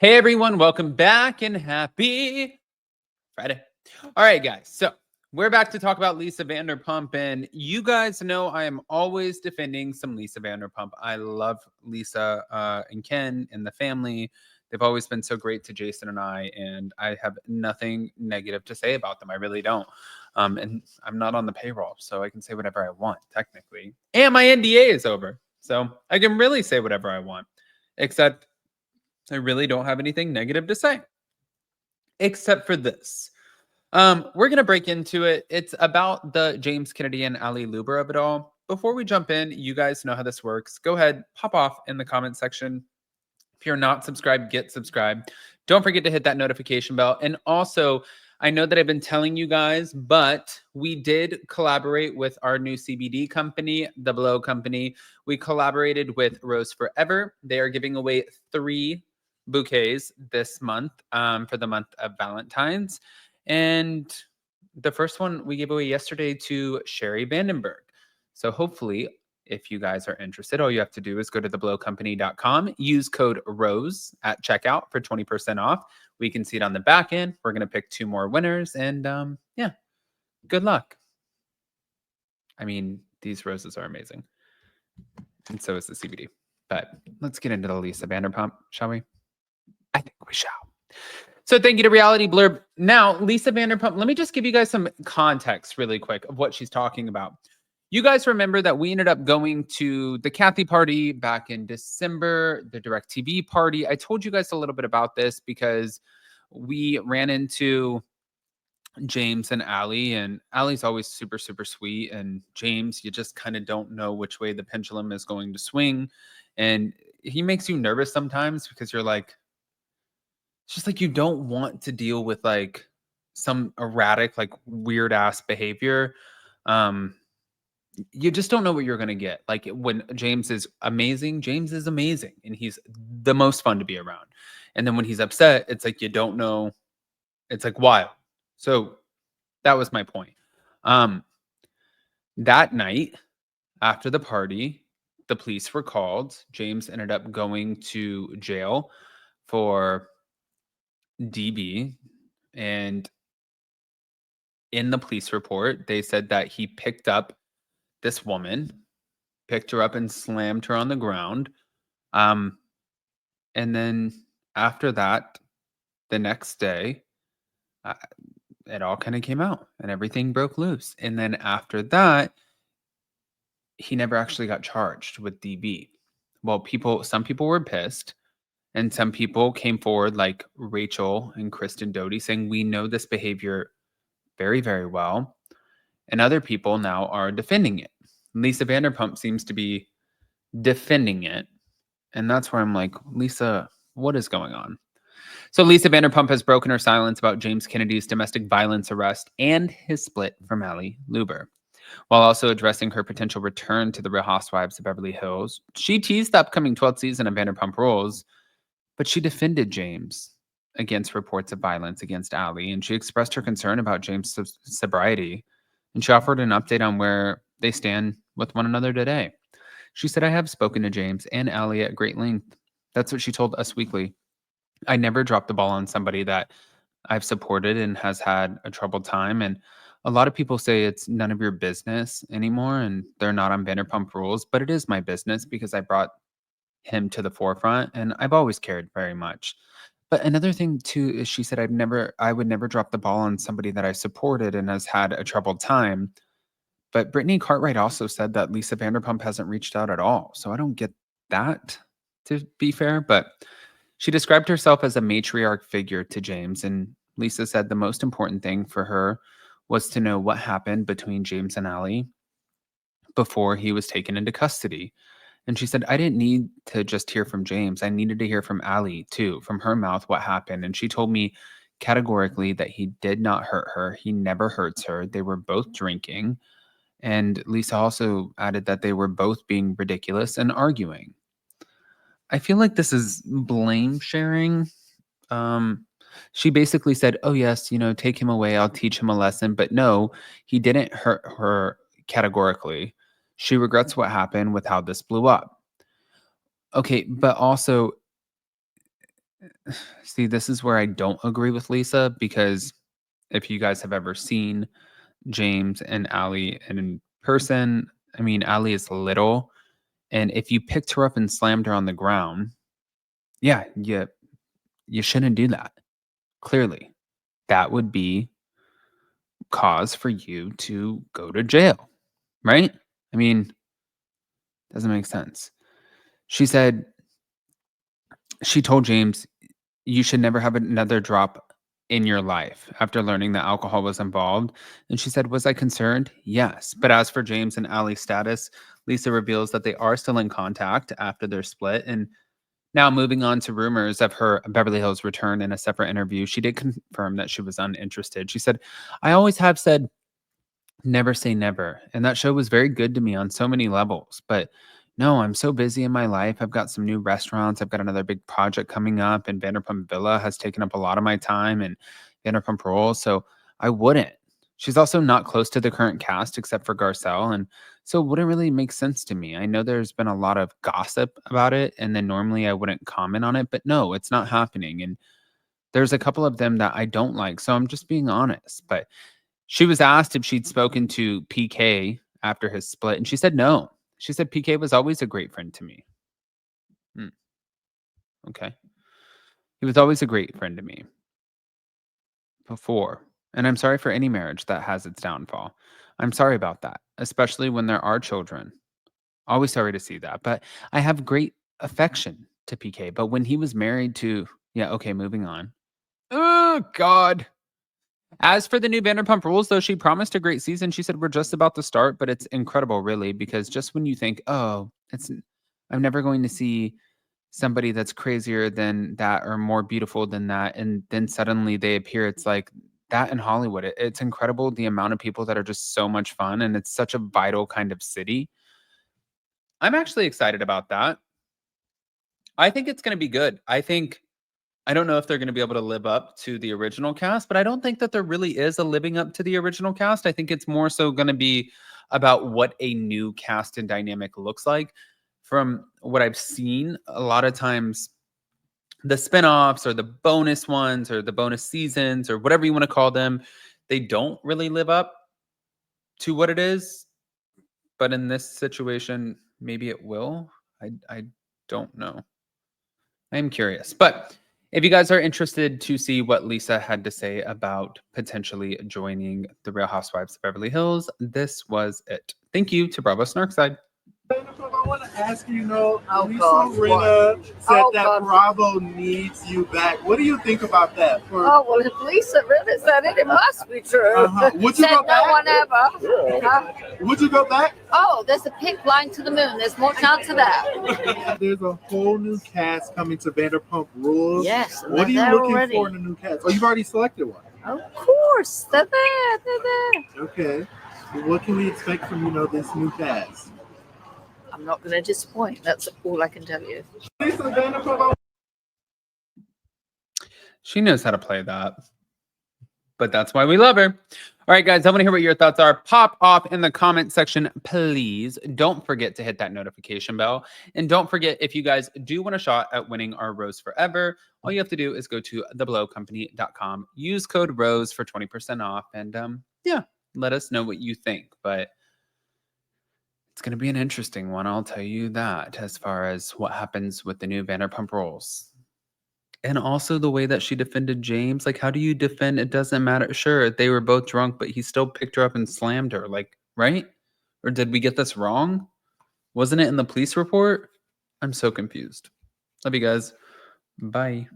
Hey everyone, welcome back and happy Friday. All right, guys. So we're back to talk about Lisa Vanderpump, and you guys know I am always defending some Lisa Vanderpump. I love Lisa and Ken and the family. They've always been so great to Jason and and I have nothing negative to say about them. I really don't. And I'm not on the payroll, so I can say whatever I want, technically. And my NDA is over, so I can really say whatever I want, except I really don't have anything negative to say, except for this. We're gonna break into it. It's about the James Kennedy and Ali Luber of it all. Before we jump in, you guys know how this works. Go ahead, pop off in the comment section. If you're not subscribed, get subscribed. Don't forget to hit that notification bell. And also, I know that I've been telling you guys, but we did collaborate with our new CBD company, the Blow Company. We collaborated with Rose Forever. They are giving away 3 bouquets this month for the month of Valentine's. And the first one we gave away yesterday to Sherry Vandenberg. So hopefully, if you guys are interested, all you have to do is go to theblowcompany.com, use code ROSE at checkout for 20% off. We can see it on the back end. We're going to pick 2 more winners. And yeah, good luck. I mean, these roses are amazing. And so is the CBD. But let's get into the Lisa Vanderpump, shall we? I think we shall. So thank you to Reality Blurb. Now, Lisa Vanderpump, let me just give you guys some context really quick of what she's talking about. You guys remember that we ended up going to the Kathy party back in December, the DirecTV party. I told you guys a little bit about this because we ran into James and Allie, and Allie's always super, super sweet. And James, you just kind of don't know which way the pendulum is going to swing. And he makes you nervous sometimes because you're like, it's just like you don't want to deal with like some erratic, like weird ass behavior. Um, you just don't know what you're gonna get. Like when James is amazing, and he's the most fun to be around. And then when he's upset, it's like you don't know. It's like wild. So that was my point. Um, that night after the party, the police were called. James ended up going to jail for DB, and in the police report, they said that he picked up this woman, picked her up and slammed her on the ground. Um, and then after that, the next day, uh, it all kind of came out and everything broke loose. And then after that, he never actually got charged with DB. Well, some people were pissed, and some people came forward, like Rachel and Kristen Doty, saying, "We know this behavior very, very well." And other people now are defending it. Lisa Vanderpump seems to be defending it. And that's where I'm like, Lisa, what is going on? So Lisa Vanderpump has broken her silence about James Kennedy's domestic violence arrest and his split from Ali Luber. While also addressing her potential return to the Real Housewives of Beverly Hills, she teased the upcoming 12th season of Vanderpump Rules, but she defended James against reports of violence against Ali, and she expressed her concern about James' sobriety, and she offered an update on where they stand with one another today. She said, "I have spoken to James and Ali at great length." That's what she told Us Weekly. "I never dropped the ball on somebody that I've supported and has had a troubled time. And a lot of people say it's none of your business anymore and they're not on Vanderpump Rules, but it is my business because I brought him to the forefront and I've always cared very much." But another thing too is she said, I would never drop the ball on somebody that I supported and has had a troubled time. But Brittany Cartwright also said that Lisa Vanderpump hasn't reached out at all. So I don't get that, to be fair. But she described herself as a matriarch figure to James. And Lisa said the most important thing for her was to know what happened between James and Ali before he was taken into custody. And she said, "I didn't need to just hear from James. I needed to hear from Ali too, from her mouth, what happened." And she told me categorically that he did not hurt her. He never hurts her. They were both drinking. And Lisa also added that they were both being ridiculous and arguing. I feel like this is blame sharing. Um, she basically said, "Oh, yes, take him away. I'll teach him a lesson." But no, he didn't hurt her categorically. She regrets what happened with how this blew up. Okay, but also See, this is where I don't agree with Lisa because if you guys have ever seen James and Allie in person, I mean, Allie is little. And if you picked her up and slammed her on the ground, yeah, you shouldn't do that. Clearly, that would be cause for you to go to jail, right? I mean, doesn't make sense. She said she told James, "You should never have another drop in your life," after learning that alcohol was involved. And she said, "Was I concerned? Yes." But as for James and Allie's status, Lisa reveals that they are still in contact after their split. And now, moving on to rumors of her Beverly Hills return. In a separate interview, she did confirm that she was uninterested. She said, "I always have said never say never. And that show was very good to me on so many levels. But no, I'm so busy in my life. I've got some new restaurants. I've got another big project coming up, and Vanderpump Villa has taken up a lot of my time, and Vanderpump Rules. So I wouldn't." She's also not close to the current cast except for Garcelle. And so it wouldn't really make sense to me. I know there's been a lot of gossip about it. And then normally I wouldn't comment on it. But no, it's not happening. And there's a couple of them that I don't like. So I'm just being honest. But she was asked if she'd spoken to PK after his split, and she said no. She said PK was always a great friend to me. Hmm, okay. He was always a great friend to me before. And I'm sorry for any marriage that has its downfall. I'm sorry about that, especially when there are children. Always sorry to see that. But I have great affection to PK. But when he was married to, yeah, okay, moving on. Oh, God. As for the new Vanderpump Rules, though, she promised a great season. She said, "We're just about to start, but it's incredible, really, because just when you think, oh, I'm never going to see somebody that's crazier than that or more beautiful than that," and then suddenly they appear, it's like that in Hollywood. It's incredible the amount of people that are just so much fun, and it's such a vital kind of city. I'm actually excited about that. I think it's going to be good. I don't know if they're gonna be able to live up to the original cast, but I don't think that there really is a living up to the original cast. I think it's more so gonna be about what a new cast and dynamic looks like. From what I've seen, a lot of times the spinoffs or the bonus ones or the bonus seasons or whatever you wanna call them, they don't really live up to what it is. But in this situation, maybe it will. I don't know. I am curious. But if you guys are interested to see what Lisa had to say about potentially joining the Real Housewives of Beverly Hills, this was it. Thank you to Bravo Snarkside. I want to ask you, you know, Oh, Lisa God, Rinna said Oh, that God. Bravo needs you back. What do you think about that? Oh, well, if Lisa really said it, it must be true. Would you Said go no back? one ever. Huh? Would you go back? Oh, there's a pig flying to the moon. There's more chance of that. There's a whole new cast coming to Vanderpump Rules. Yes. and What are you they're looking already. for in a new cast? Oh, you've already selected one. Of course. They're there. They're there. Okay. What can we expect from, you know, this new cast? I'm not going to disappoint. That's all I can tell you. Lisa Vanderpump, She knows how to play that. But that's why we love her. All right, guys, I want to hear what your thoughts are. Pop off in the comment section, please. Don't forget to hit that notification bell. And don't forget, if you guys do want a shot at winning our Rose Forever, all you have to do is go to theblowcompany.com, use code ROSE for 20% off, and yeah, let us know what you think. But it's going to be an interesting one, I'll tell you that, as far as what happens with the new Vanderpump Rules. And also the way that she defended James. Like, how do you defend? It doesn't matter. Sure, they were both drunk, but he still picked her up and slammed her. Like, right? Or did we get this wrong? Wasn't it in the police report? I'm so confused. Love you guys. Bye.